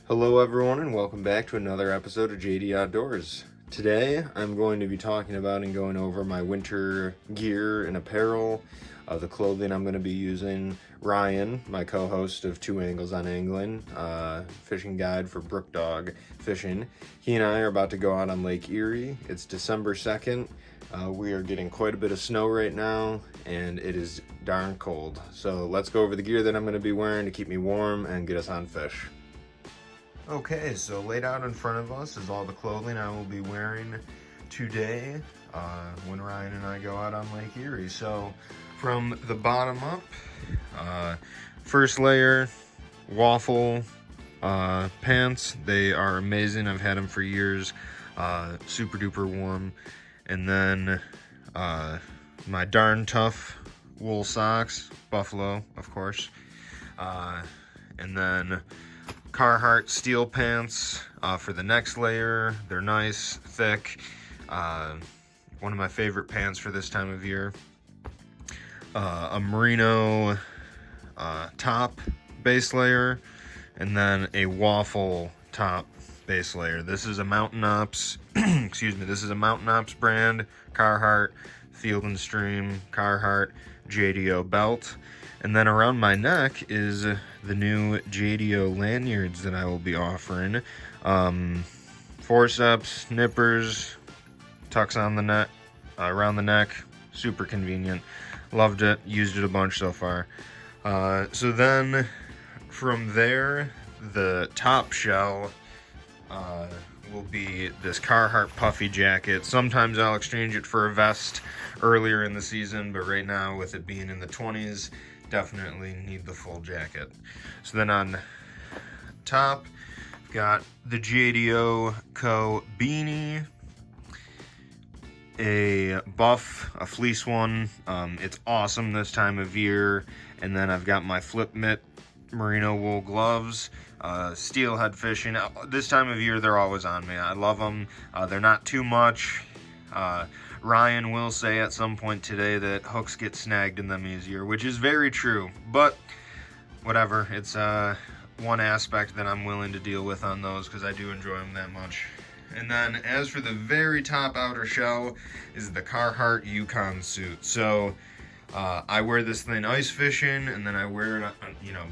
Hello everyone and welcome back to another episode of JD Outdoors. Today I'm going to be talking about and going over my winter gear and apparel, the clothing I'm going to be using. Ryan, my co-host of Two Angles on Angling, fishing guide for Brookdog Fishing. He and I are about to go out on Lake Erie. It's December 2nd. We are getting quite a bit of snow right now and it is darn cold. So let's go over the gear that I'm going to be wearing to keep me warm and get us on fish. Okay, so laid out in front of us is all the clothing I will be wearing today when Ryan and I go out on Lake Erie. So from the bottom up, first layer, waffle pants. They are amazing. I've had them for years. Super duper warm. And then my darn tough wool socks, Buffalo, of course. And then Carhartt steel pants for the next layer. They're nice, thick. One of my favorite pants for this time of year. A merino top base layer, and then a waffle top base layer. This is a Mountain Ops, excuse me, this is a Mountain Ops brand, Carhartt, Field and Stream, Carhartt, JDO belt. And then around my neck is the new JDO lanyards that I will be offering. Forceps, nippers, tucks on the neck, around the neck, super convenient. Loved it, used it a bunch so far. So then from there, the top shell will be this Carhartt puffy jacket. Sometimes I'll exchange it for a vest earlier in the season, but right now with it being in the 20s, definitely need the full jacket. So then on top, I've got the JDO Co. beanie, a buff, a fleece one. It's awesome this time of year. And then I've got my flip mitt merino wool gloves, steelhead fishing. This time of year, they're always on me. I love them. They're not too much. Ryan will say at some point today that hooks get snagged in them easier, which is very true, but whatever. It's one aspect that I'm willing to deal with on those because I do enjoy them that much. And then as for the very top outer shell is the Carhartt Yukon suit. So I wear this thing ice fishing, and then I wear it,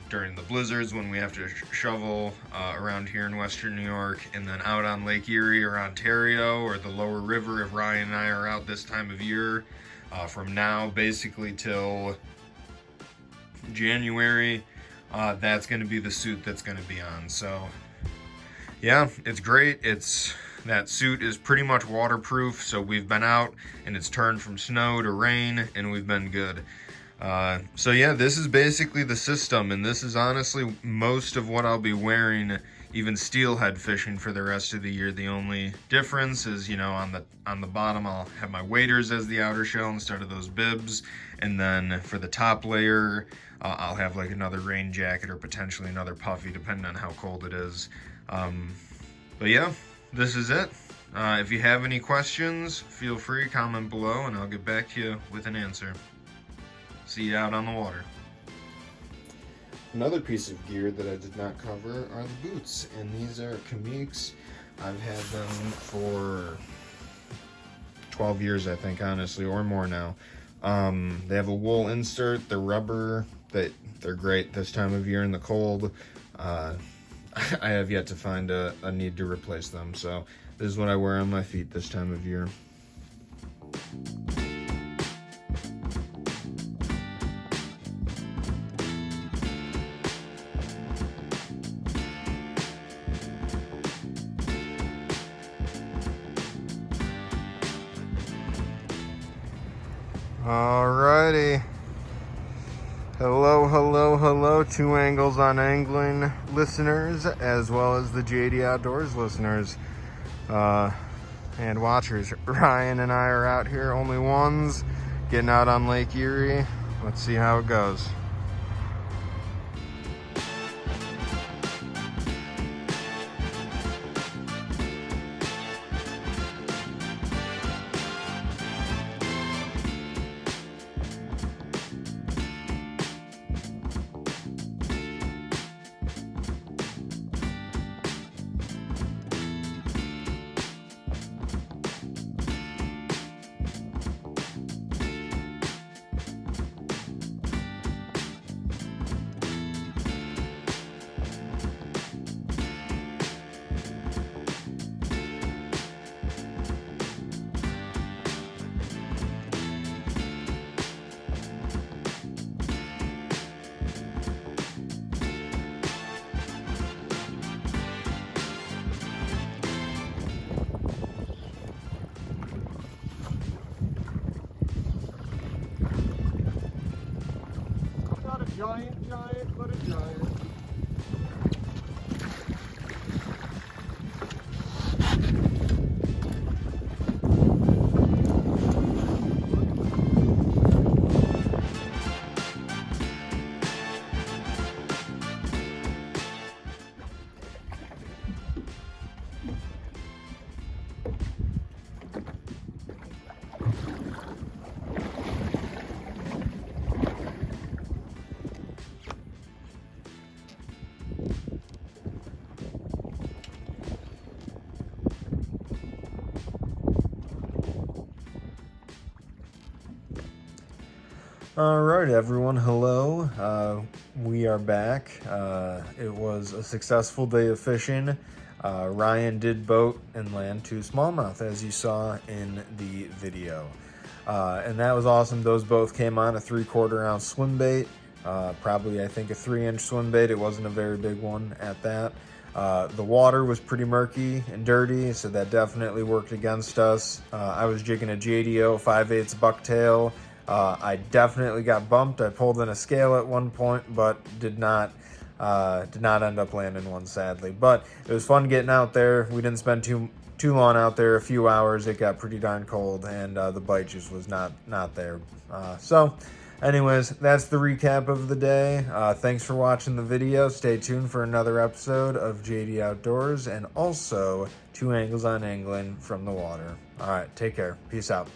during the blizzards when we have to shovel around here in Western New York, and then out on Lake Erie or Ontario or the lower river if Ryan and I are out this time of year. From now basically till January, that's going to be the suit that's going to be on. So yeah, it's great. That suit is pretty much waterproof, so we've been out and it's turned from snow to rain and we've been good. So yeah, this is basically the system, and this is honestly most of what I'll be wearing, even steelhead fishing, for the rest of the year. The only difference is, on the bottom I'll have my waders as the outer shell instead of those bibs, and then for the top layer I'll have like another rain jacket or potentially another puffy depending on how cold it is. But yeah, this is it. If you have any questions, feel free to comment below and I'll get back to you with an answer. See you out on the water. Another piece of gear that I did not cover are the boots, and these are Kamiks. I've had them for 12 years, I think, honestly, or more now. They have a wool insert, they're rubber, they're great this time of year in the cold. I have yet to find a need to replace them, so this is what I wear on my feet this time of year. Alrighty. Hello, Two Angles on Angling listeners, as well as the JD Outdoors listeners and watchers. Ryan and I are out here, only ones, getting out on Lake Erie. Let's see how it goes. giant, but a giant. All right, everyone. Hello. We are back. It was a successful day of fishing. Ryan did boat and land 2 smallmouth, as you saw in the video. And that was awesome. Those both came on a 3/4 ounce swim bait. Probably, I think, a 3-inch swim bait. It wasn't a very big one at that. The water was pretty murky and dirty, so that definitely worked against us. I was jigging a JDO 5/8 bucktail. I definitely got bumped. I pulled in a scale at one point, but did not end up landing one, sadly. But it was fun getting out there. We didn't spend too long out there. A few hours. It got pretty darn cold, and the bite just was not there. So, anyways, that's the recap of the day. Thanks for watching the video. Stay tuned for another episode of JD Outdoors, and also 2 angles on angling from the water. All right, take care. Peace out.